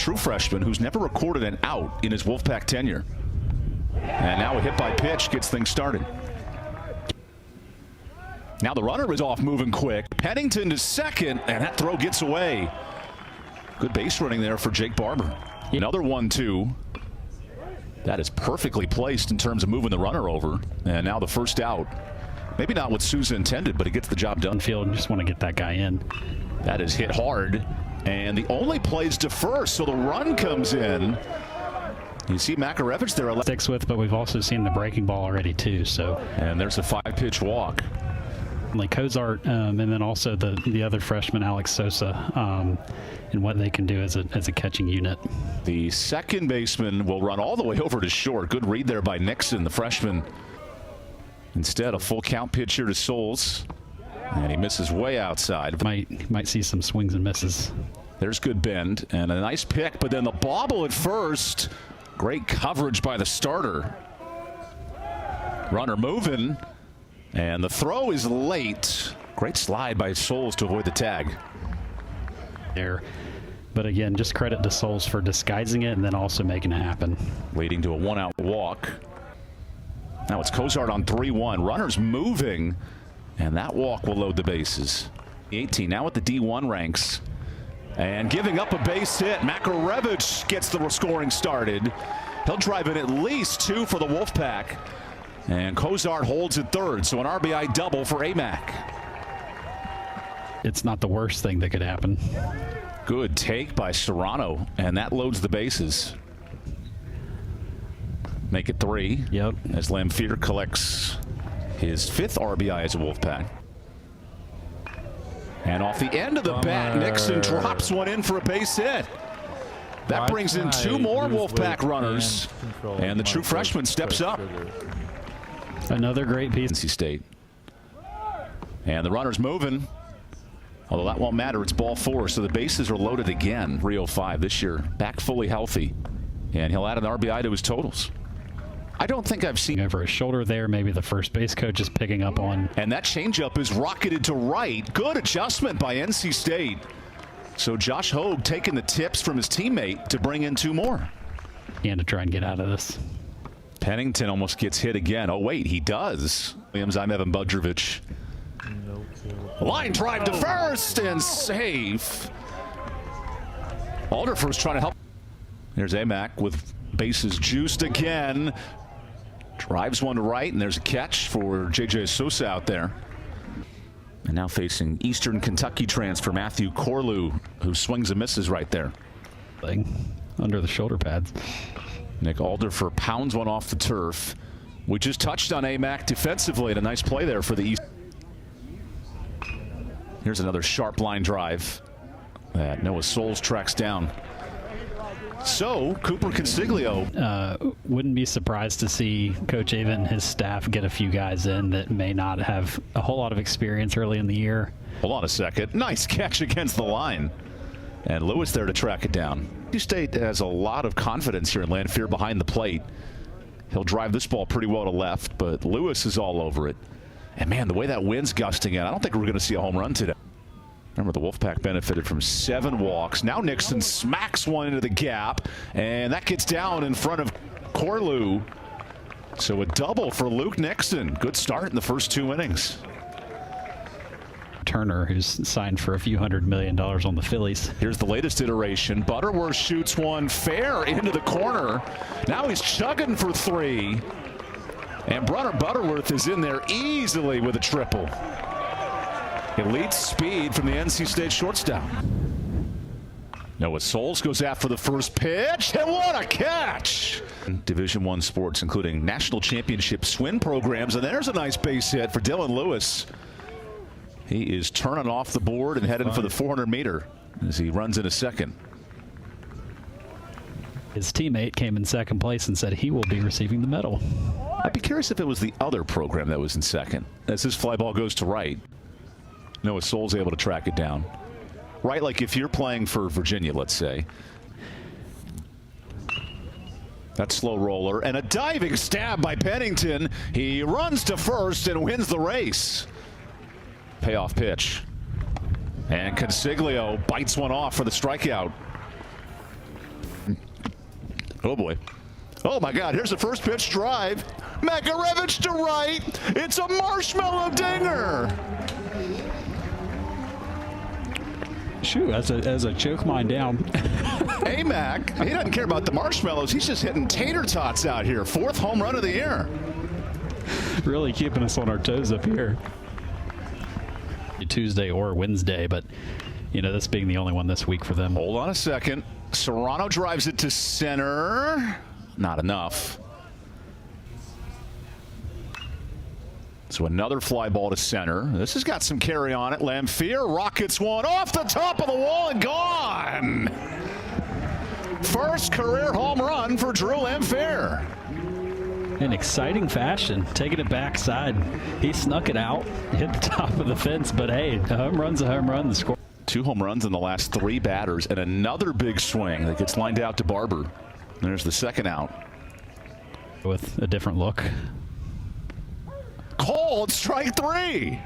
True freshman who's never recorded an out in his Wolfpack tenure. And now a hit by pitch gets things started. Now the runner is off moving quick. Pennington to second, and that throw gets away. Good base running there for Jake Barber. Another 1-2. That is perfectly placed in terms of moving the runner over. And now the first out. Maybe not what Souza intended, but it gets the job done. Field and just want to get that guy in. That is hit hard. And the only plays to first, so the run comes in. You see Makarevich there. Sticks with, but we've also seen the breaking ball already too. So. And there's a 5-pitch walk. Like Cozart, and then also the other freshman Alex Sosa, and what they can do as a catching unit. The second baseman will run all the way over to short. Good read there by Nixon, the freshman. Instead, a full count pitch here to Souls. And he misses way outside. Might see some swings and misses. There's good bend and a nice pick, but then the bobble at first. Great coverage by the starter. Runner moving, and the throw is late. Great slide by Souls to avoid the tag. There. But again, just credit to Souls for disguising it and then also making it happen. Leading to a 1-out walk. Now it's Cozart on 3-1. Runners moving. And that walk will load the bases. 18 now at the D1 ranks. And giving up a base hit. Makarevich gets the scoring started. He'll drive in at least 2 for the Wolfpack. And Cozart holds at third. So an RBI double for Amac. It's not the worst thing that could happen. Good take by Serrano. And that loads the bases. Make it 3. Yep. As Lamphere collects his 5th RBI as a Wolfpack. And off the end of the bat, Nixon drops one in for a base hit. That brings in 2 more Wolfpack runners. And the true freshman steps up. Another great piece. NC State. And the runner's moving. Although that won't matter, it's ball 4, so the bases are loaded again. 305 this year, back fully healthy. And he'll add an RBI to his totals. I don't think I've seen over his shoulder there. Maybe the first base coach is picking up on. And that changeup is rocketed to right. Good adjustment by NC State. So Josh Hogue taking the tips from his teammate to bring in 2 more. And to try and get out of this. Pennington almost gets hit again. Oh, wait, he does. Williams, I'm Evan Budrovich. Line drive to first and safe. Alderfer's trying to help. There's Amac with bases juiced again. Drives one to right, and there's a catch for J.J. Sosa out there. And now facing Eastern Kentucky transfer Matthew Corlew, who swings and misses right there. Under the shoulder pads. Nick Alderfer pounds one off the turf. We just touched on Amac defensively, and a nice play there for the East. Here's another sharp line drive that Noah Souls tracks down. So, Cooper Consiglio. Wouldn't be surprised to see Coach Avon and his staff get a few guys in that may not have a whole lot of experience early in the year. Hold on a second. Nice catch against the line. And Lewis there to track it down. NC State has a lot of confidence here in Lamphere behind the plate. He'll drive this ball pretty well to left, but Lewis is all over it. And man, the way that wind's gusting in, I don't think we're going to see a home run today. Remember, the Wolfpack benefited from 7 walks. Now Nixon smacks one into the gap, and that gets down in front of Corlew. So a double for Luke Nixon. Good start in the first 2 innings. Turner, who's signed for a few $100 million on the Phillies. Here's the latest iteration. Butterworth shoots one fair into the corner. Now he's chugging for 3. And Brunner Butterworth is in there easily with a triple. Elite speed from the NC State shortstop. Noah Souls goes after the first pitch, and what a catch! Division I sports, including national championship swim programs, and there's a nice base hit for Dylan Lewis. He is turning off the board and heading for the 400-meter as he runs in a second. His teammate came in second place and said he will be receiving the medal. I'd be curious if it was the other program that was in second. As this fly ball goes to right, Noah Souls able to track it down. Right, like if you're playing for Virginia, let's say. That slow roller and a diving stab by Pennington. He runs to first and wins the race. Payoff pitch. And Consiglio bites one off for the strikeout. Oh, boy. Oh, my God. Here's the first pitch drive. Makarevich to right. It's a marshmallow dinger. Shoot, as I choke mine down. Mac, he doesn't care about the marshmallows. He's just hitting tater tots out here. 4th home run of the year. Really keeping us on our toes up here. Tuesday or Wednesday, but, you know, this being the only one this week for them. Hold on a second. Serrano drives it to center. Not enough. So another fly ball to center. This has got some carry on it. Lamphere rockets one off the top of the wall and gone. First career home run for Drew Lamphere. In exciting fashion, taking it backside. He snuck it out, hit the top of the fence, but hey, a home run's a home run. The score. 2 home runs in the last 3 batters, and another big swing that gets lined out to Barber. There's the second out. With a different look. Called strike 3.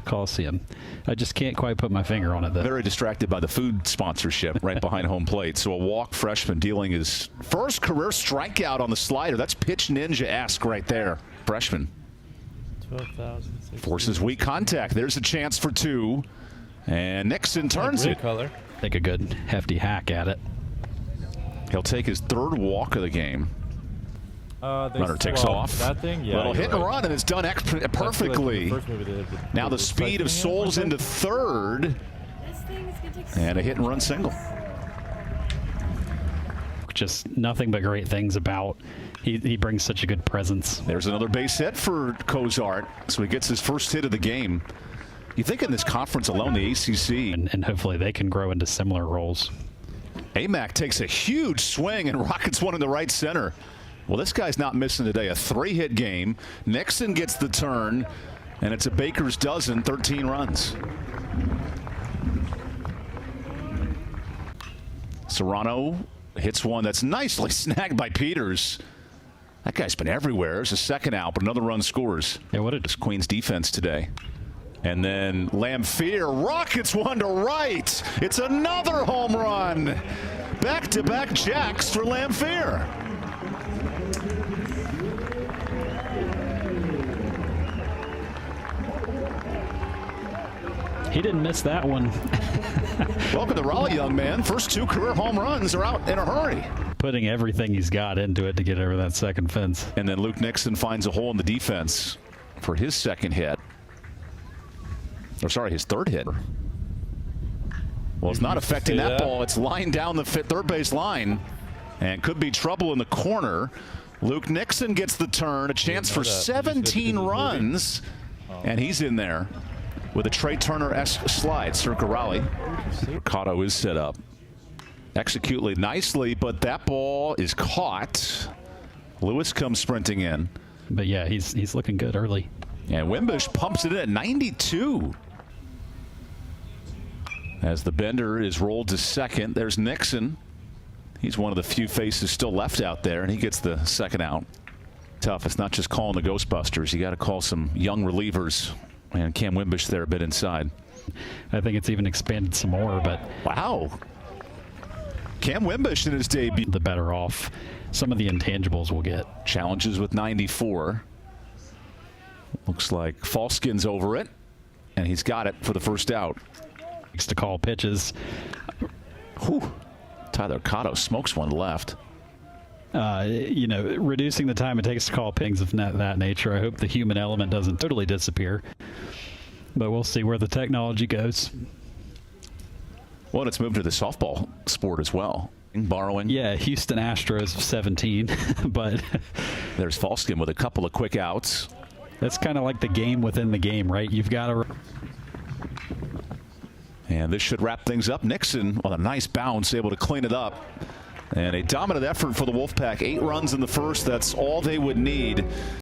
Coliseum. I just can't quite put my finger on it, though. Very distracted by the food sponsorship right behind home plate. So a walk freshman dealing his first career strikeout on the slider. That's pitch ninja-esque right there. Freshman. 12,000. Forces weak contact. There's a chance for 2. And Nixon turns it. Color. Take a good hefty hack at it. He'll take his 3rd walk of the game. Runner takes off. That thing? Yeah, Little hit and run, and it's done perfectly. Now the speed of Souls into 3rd. And a hit and run single. Just nothing but great things about. He brings such a good presence. There's another base hit for Cozart. So he gets his first hit of the game. You think in this conference alone, the ACC. And hopefully they can grow into similar roles. Mac takes a huge swing and rockets one in the right center. Well, this guy's not missing today. A 3-hit game. Nixon gets the turn, and it's a baker's dozen, 13 runs. Serrano hits one that's nicely snagged by Peters. That guy's been everywhere. There's a second out, but another run scores. Yeah, what a Queen's defense today. And then Lamphere rockets one to right. It's another home run. Back-to-back jacks for Lamphere. He didn't miss that one. Welcome to Raleigh, young man. First 2 career home runs are out in a hurry. Putting everything he's got into it to get over that second fence. And then Luke Nixon finds a hole in the defense for his second hit. Or sorry, his 3rd hit. Well, it's not affecting that ball. It's lined down the 3rd base line. And could be trouble in the corner. Luke Nixon gets the turn. A chance for 17 runs. And he's in there with a Trey Turner-esque slide. Circa Raleigh. Mercado is set up. Execute nicely, but that ball is caught. Lewis comes sprinting in. But yeah, he's looking good early. And Wimbush pumps it in at 92. As the bender is rolled to second, there's Nixon. He's one of the few faces still left out there, and he gets the second out. Tough. It's not just calling the Ghostbusters. You got to call some young relievers. And Cam Wimbush there a bit inside. I think it's even expanded some more, but wow. Cam Wimbush in his debut. The better off some of the intangibles will get. Challenges with 94. Looks like Falskin's over it, and he's got it for the first out. Likes to call pitches. Whew. Tyler Cotto smokes one left. You know, reducing the time it takes to call pings of that nature. I hope the human element doesn't totally disappear. But we'll see where the technology goes. Well, it's moved to the softball sport as well. Borrowing. Yeah, Houston Astros 17. But there's Falskin with a couple of quick outs. That's kind of like the game within the game, right? You've got to. And this should wrap things up. Nixon on a nice bounce, able to clean it up. And a dominant effort for the Wolfpack. 8 runs in the first. That's all they would need